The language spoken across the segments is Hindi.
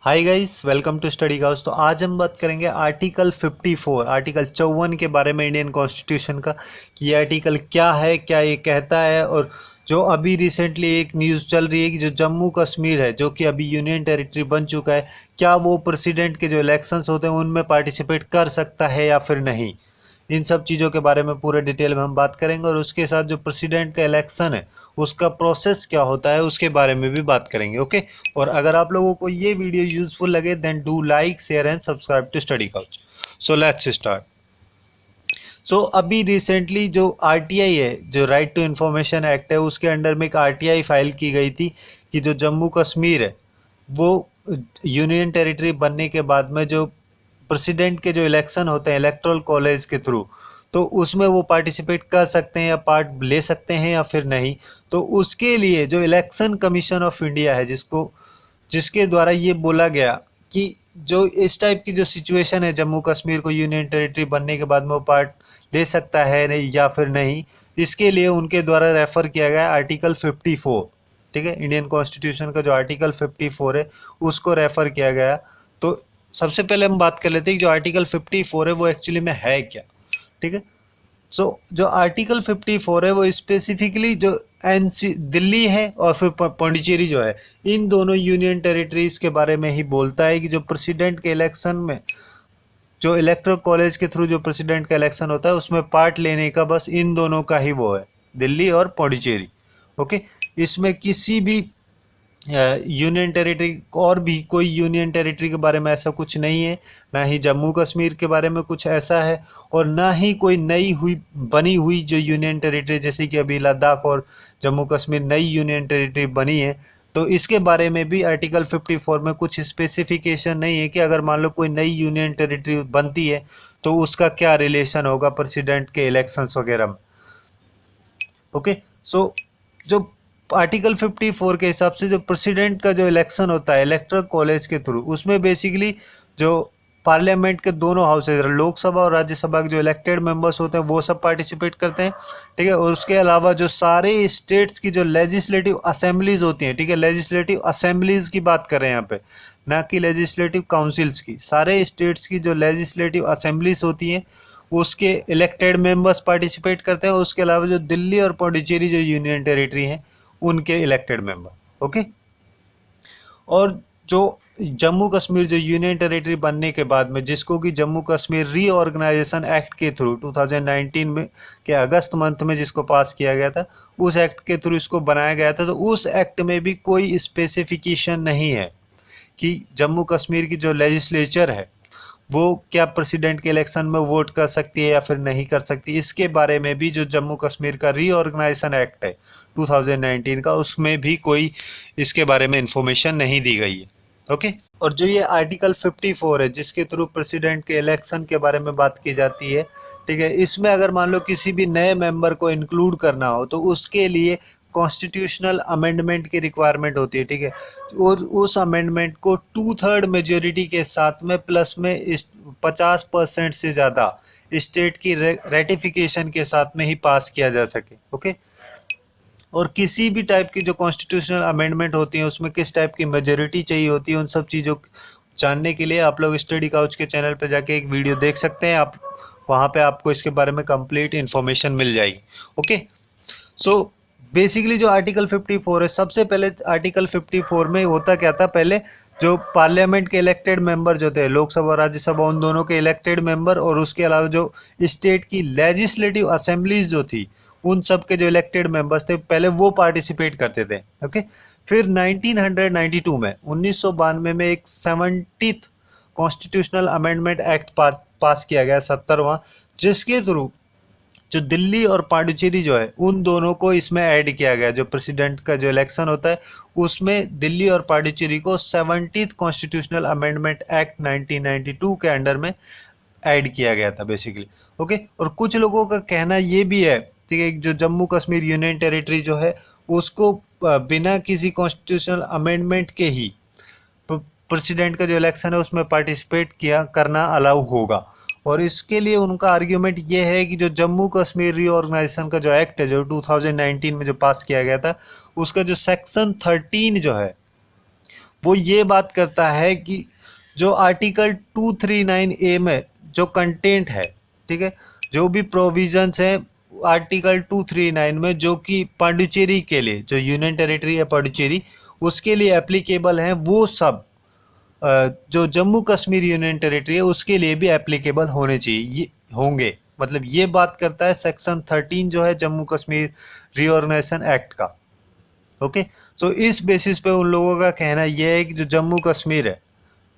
Hi guys, welcome to Study Gauss. तो आज हम बात करेंगे आर्टिकल 54, आर्टिकल 54 के बारे में इंडियन कॉन्स्टिट्यूशन का, कि ये आर्टिकल क्या है, क्या ये कहता है। और जो अभी रिसेंटली एक न्यूज़ चल रही है कि जो जम्मू कश्मीर है, जो कि अभी यूनियन टेरिटरी बन चुका है, क्या वो प्रेसिडेंट के जो इलेक्शंस होते हैं उनमें पार्टिसिपेट कर सकता है या फिर नहीं। इन सब चीज़ों के बारे में पूरे डिटेल में हम बात करेंगे, और उसके साथ जो प्रेसिडेंट का इलेक्शन है उसका प्रोसेस क्या होता है उसके बारे में भी बात करेंगे। ओके। और अगर आप लोगों को ये वीडियो यूजफुल लगे then do like, share and subscribe to Study Couch. So let's start. So अभी रिसेंटली जो आरटीआई है, जो राइट टू इन्फॉर्मेशन एक्ट है, उसके अंडर में एक आरटीआई फाइल की गई थी कि जो जम्मू कश्मीर है वो यूनियन टेरिटरी बनने के बाद में जो प्रेसिडेंट के जो इलेक्शन होते हैं इलेक्टोरल कॉलेज के थ्रू, तो उसमें वो पार्टिसिपेट कर सकते हैं या पार्ट ले सकते हैं या फिर नहीं। तो उसके लिए जो इलेक्शन कमीशन ऑफ इंडिया है, जिसके द्वारा ये बोला गया कि जो इस टाइप की जो सिचुएशन है, जम्मू कश्मीर को यूनियन टेरिटरी बनने के बाद में वो पार्ट ले सकता है नहीं या फिर नहीं, इसके लिए उनके द्वारा रेफर किया गया आर्टिकल 54। ठीक है, इंडियन कॉन्स्टिट्यूशन का जो आर्टिकल 54 है उसको रेफर किया गया। तो सबसे पहले हम बात कर लेते हैं कि जो आर्टिकल 54 है वो एक्चुअली में है क्या। ठीक है। सो जो आर्टिकल 54 है वो स्पेसिफिकली जो एनसी दिल्ली है और फिर पौंडीचेरी जो है, इन दोनों यूनियन टेरिटरीज के बारे में ही बोलता है कि जो प्रेसिडेंट के इलेक्शन में, जो इलेक्टोरल कॉलेज के थ्रू जो प्रेसिडेंट का इलेक्शन होता है उसमें पार्ट लेने का बस इन दोनों का ही वो है, दिल्ली और पौंडीचेरी। ओके। इसमें किसी भी यूनियन टेरिटरी और भी कोई यूनियन टेरिटरी के बारे में ऐसा कुछ नहीं है, ना ही जम्मू कश्मीर के बारे में कुछ ऐसा है, और ना ही कोई नई हुई बनी हुई जो यूनियन टेरिटरी, जैसे कि अभी लद्दाख और जम्मू कश्मीर नई यूनियन टेरिटरी बनी है, तो इसके बारे में भी आर्टिकल 54 में कुछ स्पेसिफिकेशन नहीं है कि अगर मान लो कोई नई यूनियन टेरिटरी बनती है तो उसका क्या रिलेशन होगा प्रेसिडेंट के इलेक्शंस वगैरह में। ओके। सो जो आर्टिकल 54 के हिसाब से जो प्रेसिडेंट का जो इलेक्शन होता है इलेक्टोरल कॉलेज के थ्रू, उसमें बेसिकली जो पार्लियामेंट के दोनों हाउसेज, लोकसभा और राज्यसभा के जो इलेक्टेड मेंबर्स होते हैं वो सब पार्टिसिपेट करते हैं। ठीक है। और उसके अलावा जो सारे स्टेट्स की जो लेजिस्लेटिव असेंबलीज होती हैं, ठीक है, लेजिस्लेटिव असेंबलीज की बात करें यहाँ पे, ना कि लेजिस्लेटिव काउंसिल्स की, सारे स्टेट्स की जो लेजिस्लेटिव असेंबलीज होती हैं उसके इलेक्टेड मेंबर्स पार्टिसिपेट करते हैं। उसके अलावा जो दिल्ली और पौंडीचेरी जो यूनियन टेरिटरी हैं उनके इलेक्टेड मेंबर। ओके। और जो जम्मू कश्मीर जो यूनियन टेरिटरी बनने के बाद में, जिसको कि जम्मू कश्मीर रीऑर्गेनाइजेशन एक्ट के थ्रू 2019 में के अगस्त मंथ में जिसको पास किया गया था, उस एक्ट के थ्रू इसको बनाया गया था। तो उस एक्ट में भी कोई स्पेसिफिकेशन नहीं है कि जम्मू कश्मीर की जो लेजिस्लेचर है वो क्या प्रेसिडेंट के इलेक्शन में वोट कर सकती है या फिर नहीं कर सकती। इसके बारे में भी जो जम्मू कश्मीर का रीऑर्गेनाइजेशन एक्ट है 2019 का, उसमें भी कोई इसके बारे में इंफॉर्मेशन नहीं दी गई है। ओके। और जो ये आर्टिकल 54 है जिसके थ्रू प्रेसिडेंट के इलेक्शन के बारे में बात की जाती है, ठीक है, इसमें अगर मान लो किसी भी नए मेंबर को इंक्लूड करना हो तो उसके लिए कॉन्स्टिट्यूशनल अमेंडमेंट की रिक्वायरमेंट होती है। ठीक है। और उस अमेंडमेंट को 2/3 मेजोरिटी के साथ में प्लस में 50% से ज़्यादा स्टेट की रेटिफिकेशन के साथ में ही पास किया जा सके। ओके। और किसी भी टाइप की जो कॉन्स्टिट्यूशनल अमेंडमेंट होती है उसमें किस टाइप की मेजोरिटी चाहिए होती है, उन सब चीज़ों जानने के लिए आप लोग स्टडी काउच के चैनल पर जाके एक वीडियो देख सकते हैं। आप वहाँ पे आपको इसके बारे में कंप्लीट इन्फॉर्मेशन मिल जाएगी। ओके। सो बेसिकली जो आर्टिकल 54 है, सबसे पहले आर्टिकल 54 में होता क्या था, पहले जो पार्लियामेंट के इलेक्टेड मेंबर जो थे, लोकसभा राज्यसभा, उन दोनों के इलेक्टेड मेंबर, और उसके अलावा जो स्टेट की लेजिस्लेटिव असेंबलीज जो थी उन सब के जो इलेक्टेड मेंबर्स थे पहले वो पार्टिसिपेट करते थे। ओके। फिर 1992 में 1992 में एक 70th कॉन्स्टिट्यूशनल अमेंडमेंट एक्ट पास किया गया, 70वां, जिसके थ्रू जो दिल्ली और पांडिचेरी जो है उन दोनों को इसमें ऐड किया गया। जो प्रेसिडेंट का जो इलेक्शन होता है उसमें दिल्ली और पांडिचेरी को 70th कॉन्स्टिट्यूशनल अमेंडमेंट एक्ट 1992 के अंडर में ऐड किया गया था बेसिकली। ओके। और कुछ लोगों का कहना ये भी है, ठीक है, जो जम्मू कश्मीर यूनियन टेरिटरी जो है उसको बिना किसी कॉन्स्टिट्यूशनल अमेंडमेंट के ही प्रेसिडेंट का जो इलेक्शन है उसमें पार्टिसिपेट किया करना अलाउ होगा। और इसके लिए उनका आर्ग्यूमेंट ये है कि जो जम्मू कश्मीर रीऑर्गेनाइजेशन का जो एक्ट है जो 2019 में जो पास किया गया था, उसका जो सेक्शन 13 जो है वो ये बात करता है कि जो आर्टिकल 239A में जो कंटेंट है, ठीक है, जो भी प्रोविजंस है आर्टिकल 239 में जो कि पांडिचेरी के लिए, जो यूनियन टेरिटरी है पांडिचेरी, उसके लिए एप्लीकेबल हैं, वो सब जो जम्मू कश्मीर यूनियन टेरिटरी है उसके लिए भी एप्लीकेबल होने चाहिए, ये होंगे। मतलब ये बात करता है सेक्शन 13 जो है जम्मू कश्मीर रीऑर्गेनाइजेशन एक्ट का। ओके, तो इस बेसिस पे उन लोगों का कहना यह है कि जो जम्मू कश्मीर है,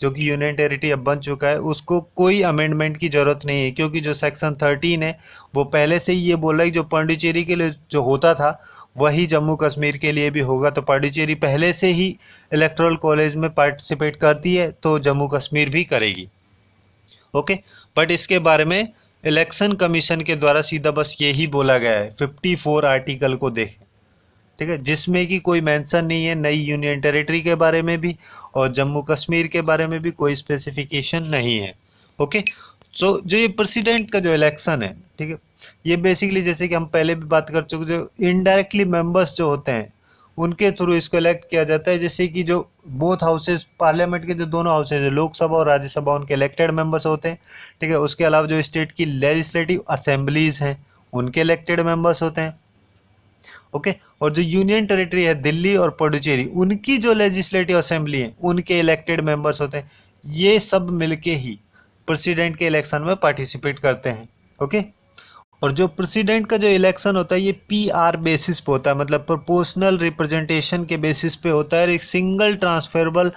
जो कि यूनियन टेरिटरी अब बन चुका है, उसको कोई अमेंडमेंट की ज़रूरत नहीं है, क्योंकि जो सेक्शन 13 है वो पहले से ही ये बोल रहा है कि जो पांडिचेरी के लिए जो होता था वही जम्मू कश्मीर के लिए भी होगा। तो पांडिचेरी पहले से ही इलेक्टोरल कॉलेज में पार्टिसिपेट करती है, तो जम्मू कश्मीर भी करेगी। ओके, बट इसके बारे में इलेक्शन कमीशन के द्वारा सीधा बस यही बोला गया है, 54 आर्टिकल को देखें, ठीक है, जिसमें कि कोई मेंशन नहीं है नई यूनियन टेरिटरी के बारे में भी और जम्मू कश्मीर के बारे में भी कोई स्पेसिफिकेशन नहीं है। ओके, सो जो ये प्रेसिडेंट का जो इलेक्शन है, ठीक है, ये बेसिकली जैसे कि हम पहले भी बात कर चुके, जो इनडायरेक्टली मेंबर्स जो होते हैं उनके थ्रू इसको इलेक्ट किया जाता है। जैसे कि जो बोथ हाउसेज पार्लियामेंट के जो दोनों हाउसेज है, लोकसभा और राज्यसभा, उनके इलेक्टेड मेंबर्स होते हैं, ठीक है। उसके अलावा जो स्टेट की लेजिस्लेटिव असेंबलीज हैं उनके इलेक्टेड मेंबर्स होते हैं। ओके, और जो यूनियन टेरिटरी है दिल्ली और पुडुचेरी, उनकी जो लेजिस्लेटिव असेंबली है उनके इलेक्टेड मेंबर्स होते हैं। ये सब मिलके ही प्रेसिडेंट के इलेक्शन में पार्टिसिपेट करते हैं। ओके, और जो प्रेसिडेंट का जो इलेक्शन होता है ये पीआर बेसिस पे होता है, मतलब प्रोपोर्शनल रिप्रेजेंटेशन के बेसिस पे होता है, और एक सिंगल ट्रांसफरेबल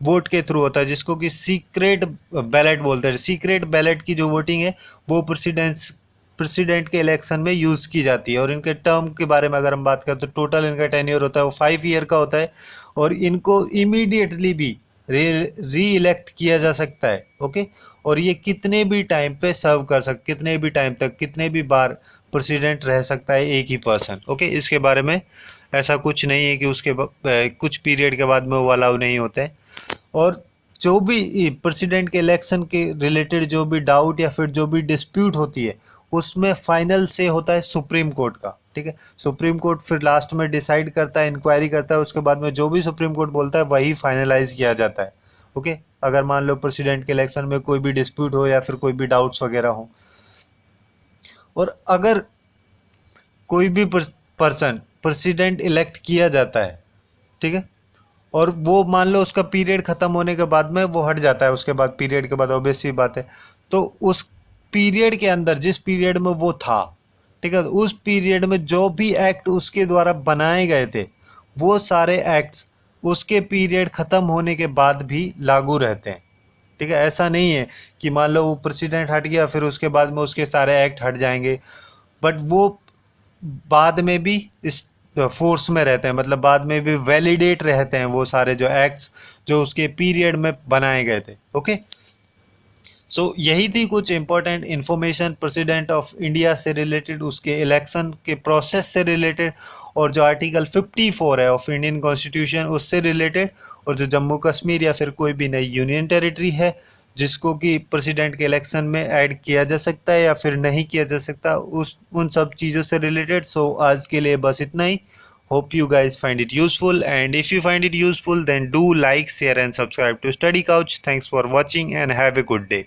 वोट के थ्रू होता है, जिसको कि सीक्रेट बैलेट बोलते हैं। सीक्रेट बैलेट की जो वोटिंग है वो प्रेसिडेंट के इलेक्शन में यूज़ की जाती है। और इनके टर्म के बारे में अगर हम बात करें तो टोटल इनका टेन्योर होता है वो 5 ईयर का होता है, और इनको इमीडिएटली भी री इलेक्ट किया जा सकता है। ओके, और ये कितने भी टाइम पे सर्व कर सकते, कितने भी टाइम तक, कितने भी बार प्रेसिडेंट रह सकता है एक ही पर्सन। ओके, इसके बारे में ऐसा कुछ नहीं है कि उसके कुछ पीरियड के बाद में वो अलाउ नहीं होते हैं। और जो भी प्रेसिडेंट के इलेक्शन के रिलेटेड जो भी डाउट या फिर जो भी डिस्प्यूट होती है उसमें फाइनल से होता है सुप्रीम कोर्ट का, ठीक है। सुप्रीम कोर्ट फिर लास्ट में डिसाइड करता है, इंक्वायरी करता है, उसके बाद में जो भी सुप्रीम कोर्ट बोलता है वही फाइनलाइज किया जाता है। ओके, अगर मान लो प्रेसिडेंट के इलेक्शन में कोई भी डिस्प्यूट हो या फिर कोई भी डाउट्स वगैरह हो, और अगर कोई भी पर्सन प्रेसिडेंट इलेक्ट किया जाता है, ठीक है, और वो मान लो उसका पीरियड ख़त्म होने के बाद में वो हट जाता है, उसके बाद पीरियड के बाद ऑब्वियस सी बात है, तो उस पीरियड के अंदर जिस पीरियड में वो था, ठीक है, उस पीरियड में जो भी एक्ट उसके द्वारा बनाए गए थे वो सारे एक्ट्स उसके पीरियड ख़त्म होने के बाद भी लागू रहते हैं, ठीक है। ऐसा नहीं है कि मान लो वो प्रेसिडेंट हट गया फिर उसके बाद में उसके सारे एक्ट हट जाएंगे, बट वो बाद में भी इस फोर्स में रहते हैं, मतलब बाद में भी वैलिडेट रहते हैं वो सारे जो एक्ट्स जो उसके पीरियड में बनाए गए थे। ओके, सो यही थी कुछ important information president of India से रिलेटेड, उसके इलेक्शन के प्रोसेस से रिलेटेड, और जो आर्टिकल 54 है ऑफ इंडियन कॉन्स्टिट्यूशन उससे रिलेटेड, और जो जम्मू कश्मीर या फिर कोई भी नई यूनियन टेरिटरी है जिसको कि प्रेसिडेंट के इलेक्शन में ऐड किया जा सकता है या फिर नहीं किया जा सकता, उस उन सब चीज़ों से रिलेटेड। सो आज के लिए बस इतना ही। Hope you guys find it useful, and if you find it useful then do like, share and subscribe to Study Couch. Thanks for watching and have a good day.